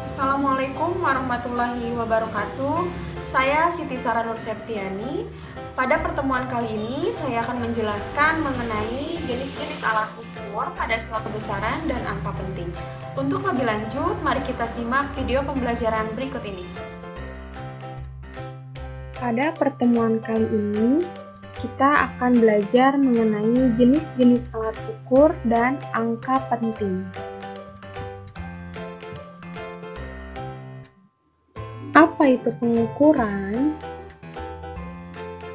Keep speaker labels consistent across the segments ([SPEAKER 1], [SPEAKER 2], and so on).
[SPEAKER 1] Assalamualaikum warahmatullahi wabarakatuh. Saya Siti Sara Nur Septiani. Pada pertemuan kali ini saya akan menjelaskan mengenai jenis-jenis alat ukur pada suatu besaran dan angka penting. Untuk lebih lanjut, mari kita simak video pembelajaran berikut ini. Pada pertemuan kali ini, kita akan belajar mengenai jenis-jenis alat ukur dan angka penting. Apa itu pengukuran?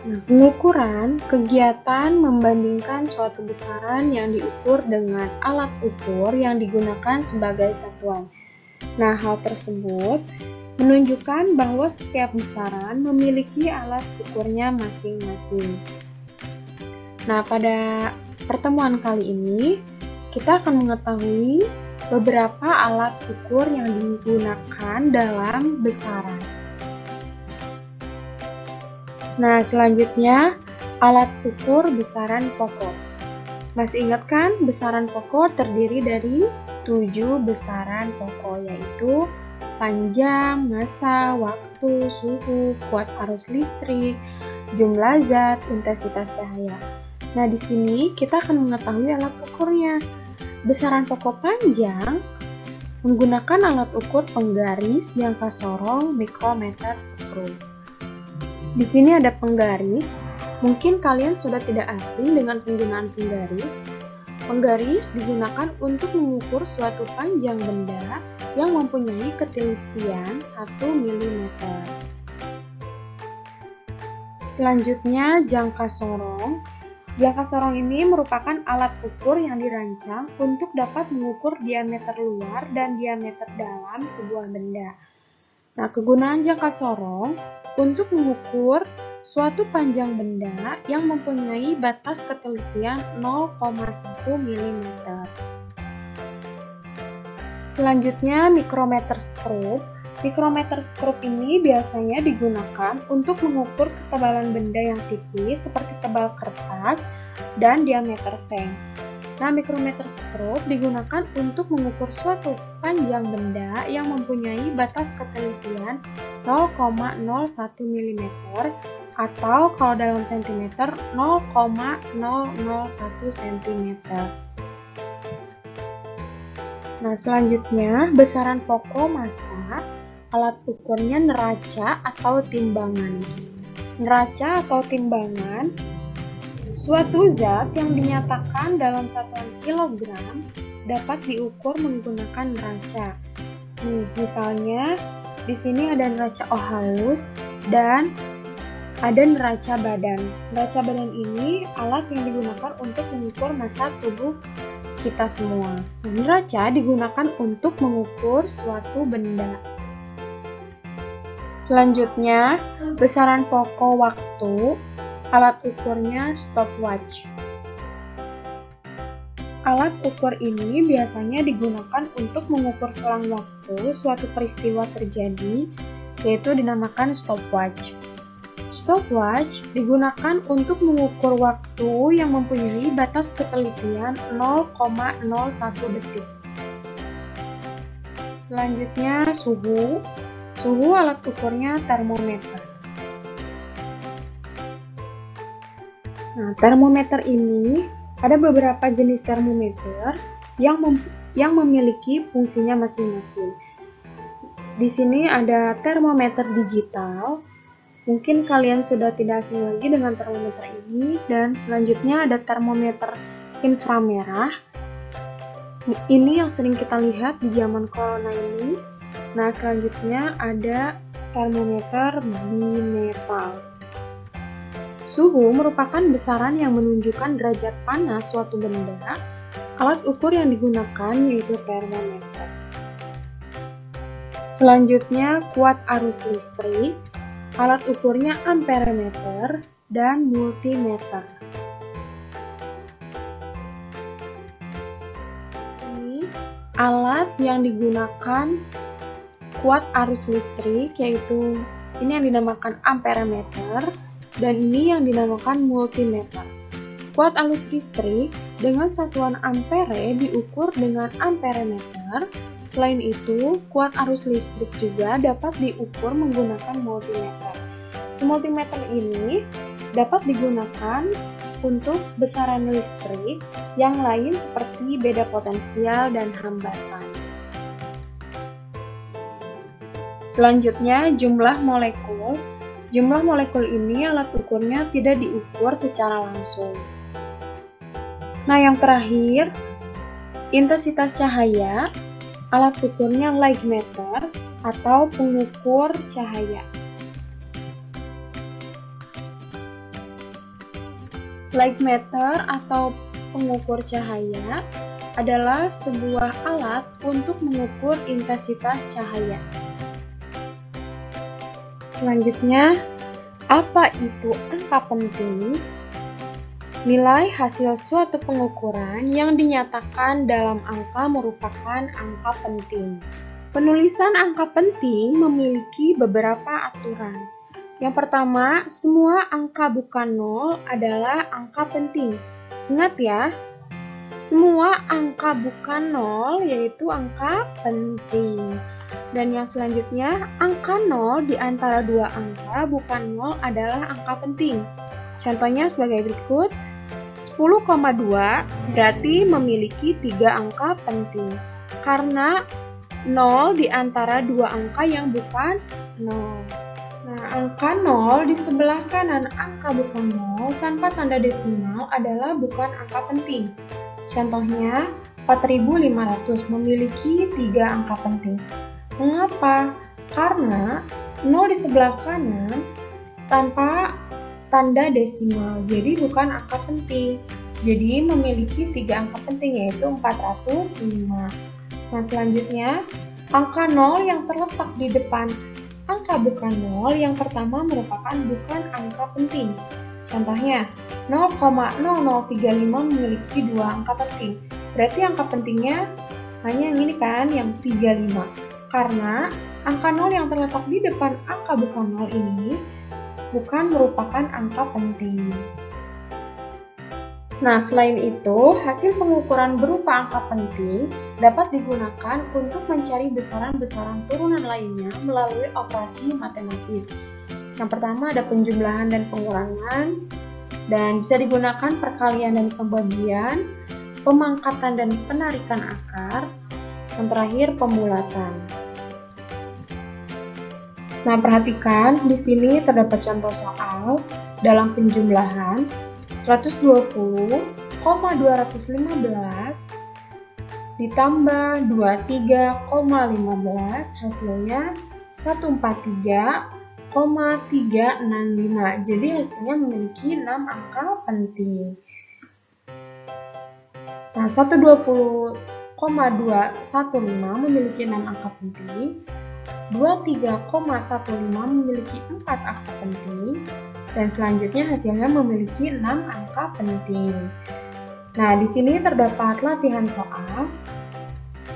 [SPEAKER 1] Nah, pengukuran kegiatan membandingkan suatu besaran yang diukur dengan alat ukur yang digunakan sebagai satuan. Nah, hal tersebut menunjukkan bahwa setiap besaran memiliki alat ukurnya masing-masing. Nah, pada pertemuan kali ini, kita akan mengetahui beberapa alat ukur yang digunakan dalam besaran. Nah, selanjutnya, alat ukur besaran pokok. Masih ingat kan, besaran pokok terdiri dari 7 besaran pokok, yaitu panjang, massa, waktu, suhu, kuat arus listrik, jumlah zat, intensitas cahaya. Nah, di sini kita akan mengetahui alat ukurnya. Besaran pokok panjang menggunakan alat ukur penggaris, jangka sorong, mikrometer, skru. Di sini ada penggaris. Mungkin kalian sudah tidak asing dengan penggunaan penggaris. Penggaris digunakan untuk mengukur suatu panjang benda yang mempunyai ketelitian 1 mm. Selanjutnya, jangka sorong. Jangka sorong ini merupakan alat ukur yang dirancang untuk dapat mengukur diameter luar dan diameter dalam sebuah benda. Nah, kegunaan jangka sorong untuk mengukur suatu panjang benda yang mempunyai batas ketelitian 0,1 mm. Selanjutnya, mikrometer skrup. Mikrometer skrup ini biasanya digunakan untuk mengukur ketebalan benda yang tipis seperti tebal kertas dan diameter seng. Nah, mikrometer skrup digunakan untuk mengukur suatu panjang benda yang mempunyai batas ketelitian 0,01 mm atau kalau dalam sentimeter 0,001 cm. Nah, selanjutnya besaran pokok massa. Alat ukurnya neraca atau timbangan. Neraca atau timbangan suatu zat yang dinyatakan dalam satuan kilogram dapat diukur menggunakan neraca. Misalnya di sini ada neraca O halus dan ada neraca badan. Neraca badan ini alat yang digunakan untuk mengukur massa tubuh kita semua. Neraca digunakan untuk mengukur suatu benda. Selanjutnya, besaran pokok waktu. Alat ukurnya stopwatch. Alat ukur ini biasanya digunakan untuk mengukur selang waktu suatu peristiwa terjadi, yaitu dinamakan stopwatch. Stopwatch digunakan untuk mengukur waktu yang mempunyai batas ketelitian 0,01 detik. Selanjutnya, suhu. Suhu alat ukurnya termometer. Nah, termometer ini ada beberapa jenis termometer yang memiliki fungsinya masing-masing. Di sini ada termometer digital. Mungkin kalian sudah tidak asing lagi dengan termometer ini. Dan selanjutnya ada termometer inframerah. Ini yang sering kita lihat di zaman corona ini. Nah, selanjutnya ada termometer bimetal. Suhu merupakan besaran yang menunjukkan derajat panas suatu benda. Alat ukur yang digunakan yaitu termometer. Selanjutnya, kuat arus listrik. Alat ukurnya amperemeter dan multimeter. Ini alat yang digunakan kuat arus listrik, yaitu ini yang dinamakan amperemeter dan ini yang dinamakan multimeter. Kuat arus listrik dengan satuan ampere diukur dengan amperemeter. Selain itu, kuat arus listrik juga dapat diukur menggunakan multimeter. Multimeter ini dapat digunakan untuk besaran listrik yang lain seperti beda potensial dan hambatan. Selanjutnya, jumlah molekul. Jumlah molekul ini alat ukurnya tidak diukur secara langsung. Nah, yang terakhir, intensitas cahaya. Alat ukurnya light meter atau pengukur cahaya. Light meter atau pengukur cahaya adalah sebuah alat untuk mengukur intensitas cahaya. Selanjutnya, apa itu angka penting? Nilai hasil suatu pengukuran yang dinyatakan dalam angka merupakan angka penting. Penulisan angka penting memiliki beberapa aturan. Yang pertama, semua angka bukan nol adalah angka penting. Ingat ya, semua angka bukan nol yaitu angka penting. Dan yang selanjutnya, angka nol di antara dua angka bukan nol adalah angka penting. Contohnya sebagai berikut. 10,2 berarti memiliki 3 angka penting karena 0 di antara dua angka yang bukan 0. Nah, angka 0 di sebelah kanan angka bukan 0 tanpa tanda desimal adalah bukan angka penting. Contohnya, 4.500 memiliki 3 angka penting. Mengapa? Karena 0 di sebelah kanan tanpa tanda desimal, jadi bukan angka penting. Jadi memiliki 3 angka penting yaitu 405. Nah, selanjutnya angka 0 yang terletak di depan angka bukan 0 yang pertama merupakan bukan angka penting. Contohnya 0,0035 memiliki 2 angka penting. Berarti angka pentingnya hanya yang ini kan, yang 35. Karena angka 0 yang terletak di depan angka bukan 0 ini bukan merupakan angka penting. Nah, selain itu, hasil pengukuran berupa angka penting dapat digunakan untuk mencari besaran-besaran turunan lainnya melalui operasi matematis. Yang pertama ada penjumlahan dan pengurangan, dan bisa digunakan perkalian dan pembagian, pemangkatan dan penarikan akar, dan terakhir pembulatan. Nah, perhatikan di sini terdapat contoh soal dalam penjumlahan 120,215 ditambah 23,15 hasilnya 143,365. Jadi hasilnya memiliki 6 angka penting. Nah, 120,215 memiliki 6 angka penting. 23,15 memiliki 4 angka penting, dan selanjutnya hasilnya memiliki 6 angka penting. Nah, di sini terdapat latihan soal.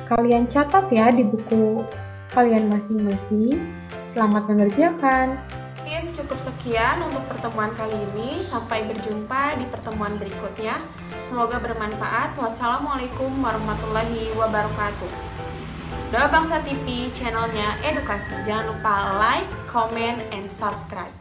[SPEAKER 1] Kalian catat ya di buku kalian masing-masing. Selamat mengerjakan. Mungkin cukup sekian untuk pertemuan kali ini. Sampai berjumpa di pertemuan berikutnya. Semoga bermanfaat. Wassalamualaikum warahmatullahi wabarakatuh. Doa Bangsa TV, channelnya edukasi. Jangan lupa like, comment, and subscribe.